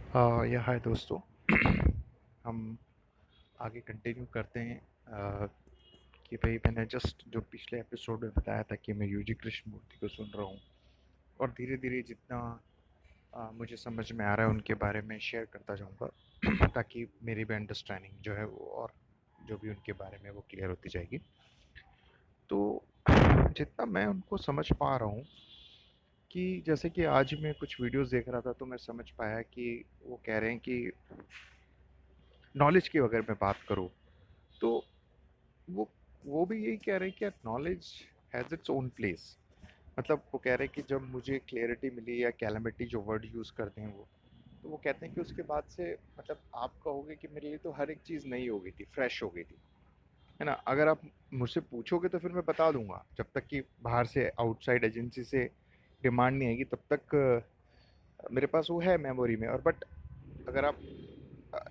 या हाय दोस्तों। हम आगे कंटिन्यू करते हैं। कि भाई मैंने जस्ट जो पिछले एपिसोड में बताया था कि मैं यूजी कृष्णमूर्ति को सुन रहा हूँ, और धीरे धीरे जितना मुझे समझ में आ रहा है उनके बारे में शेयर करता जाऊँगा ताकि मेरी भी अंडरस्टैंडिंग जो है वो और जो भी उनके बारे में वो क्लियर होती जाएगी। तो जितना मैं उनको समझ पा रहा हूँ कि जैसे कि आज मैं कुछ वीडियोस देख रहा था तो मैं समझ पाया कि वो कह रहे हैं कि नॉलेज की अगर मैं बात करूँ तो वो वो भी यही कह रहे हैं कि knowledge has its own place. मतलब वो कह रहे हैं कि जब मुझे क्लैरिटी मिली या कैलमिटी जो वर्ड यूज़ करते हैं वो, तो वो कहते हैं कि उसके बाद से मतलब आप कहोगे कि मेरे लिए तो हर एक चीज़ नई हो गई थी, फ्रेश हो गई थी, है ना। अगर आप मुझसे पूछोगे तो फिर मैं बता दूंगा, जब तक कि बाहर से आउटसाइड एजेंसी से डिमांड नहीं आएगी तब तक मेरे पास वो है मेमोरी में। और बट अगर आप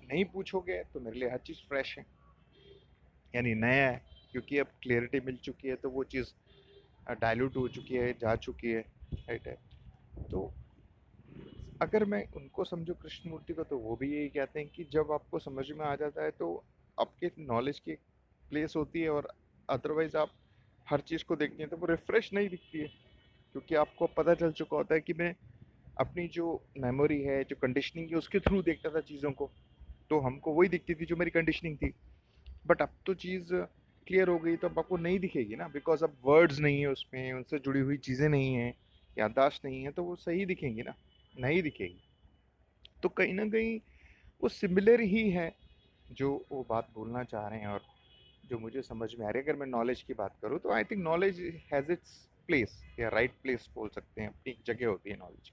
नहीं पूछोगे तो मेरे लिए हर चीज़ फ्रेश है, यानी नया है, क्योंकि अब क्लियरिटी मिल चुकी है तो वो चीज़ डाइल्यूट हो चुकी है, जा चुकी है, राइट है। तो अगर मैं उनको समझूं कृष्णमूर्ति को, तो वो भी यही कहते हैं कि जब आपको समझ में आ जाता है तो आपके नॉलेज की एक प्लेस होती है, और अदरवाइज आप हर चीज़ को देखते हैं तो वो रिफ्रेश नहीं दिखती है, क्योंकि आपको पता चल चुका होता है कि मैं अपनी जो मेमोरी है, जो कंडीशनिंग है, उसके थ्रू देखता था चीज़ों को, तो हमको वही दिखती थी जो मेरी कंडीशनिंग थी। बट अब तो चीज़ क्लियर हो गई तो अब आपको नहीं दिखेगी ना, बिकॉज अब वर्ड्स नहीं है उसमें, उनसे जुड़ी हुई चीज़ें नहीं है, याददाश्त नहीं है, तो वो सही दिखेंगी ना, नहीं दिखेगी। तो कहीं ना कहीं वो सिमिलर ही है जो वो बात बोलना चाह रहे हैं, और जो मुझे समझ में आ रही है। अगर मैं नॉलेज की बात करूँ तो I think knowledge has its place, या राइट प्लेस बोल सकते हैं, अपनी एक जगह होती है नॉलेज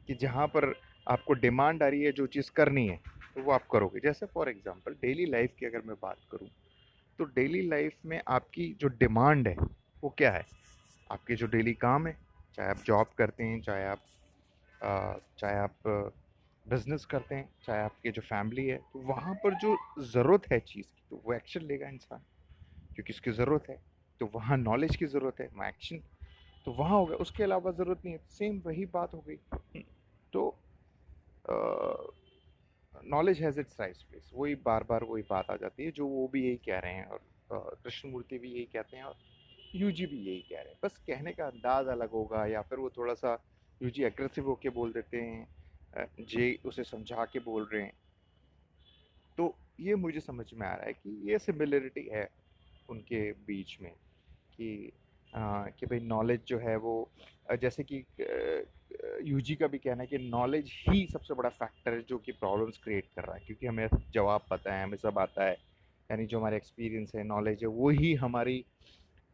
कि जहाँ पर आपको डिमांड आ रही है जो चीज़ करनी है तो वो आप करोगे। जैसे फॉर एग्जांपल डेली लाइफ की अगर मैं बात करूँ, तो डेली लाइफ में आपकी जो डिमांड है वो क्या है? आपके जो डेली काम है, चाहे आप जॉब करते हैं, चाहे आप बिजनेस करते हैं, चाहे आपकी जो फैमिली है, तो वहाँ पर जो ज़रूरत है चीज़ की तो वो एक्शन लेगा इंसान, क्योंकि उसकी ज़रूरत है। तो वहाँ नॉलेज की ज़रूरत है, वहाँ एक्शन तो वहाँ होगा, उसके अलावा ज़रूरत नहीं है। सेम वही बात हो गई। तो knowledge has its right place, वही बार बार वही बात आ जाती है जो वो भी यही कह रहे हैं, और कृष्णमूर्ति भी यही कहते हैं, और यूजी भी यही कह रहे हैं। बस कहने का अंदाज अलग होगा, या फिर वो थोड़ा सा यूजी एग्रेसिव होके बोल देते हैं, जे उसे समझा के बोल रहे हैं। तो ये मुझे समझ में आ रहा है कि ये सिमिलरिटी है उनके बीच में, कि कि भाई नॉलेज जो है वो जैसे कि यूजी का भी कहना है कि नॉलेज ही सबसे बड़ा फैक्टर है जो कि प्रॉब्लम्स क्रिएट कर रहा है, क्योंकि हमें जवाब पता है, हमें सब आता है, यानी जो हमारा एक्सपीरियंस है, नॉलेज है, वो ही हमारी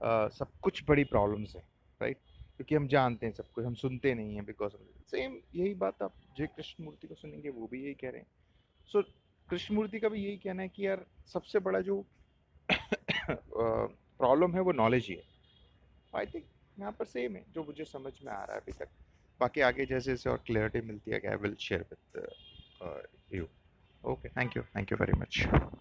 सब कुछ बड़ी प्रॉब्लम्स है, राइट। क्योंकि हम जानते हैं सब कुछ, हम सुनते नहीं हैं बिकॉज सेम यही बात आप जय कृष्णमूर्ति को सुनेंगे, वो भी यही कह रहे हैं। सो कृष्णमूर्ति का भी यही कहना है कि यार सबसे बड़ा जो प्रॉब्लम है वो नॉलेज ही है। आई थिंक यहाँ पर सेम है जो मुझे समझ में आ रहा है अभी तक। बाकी आगे जैसे जैसे और क्लियरिटी मिलती है, I will share with you. Okay, thank you very much.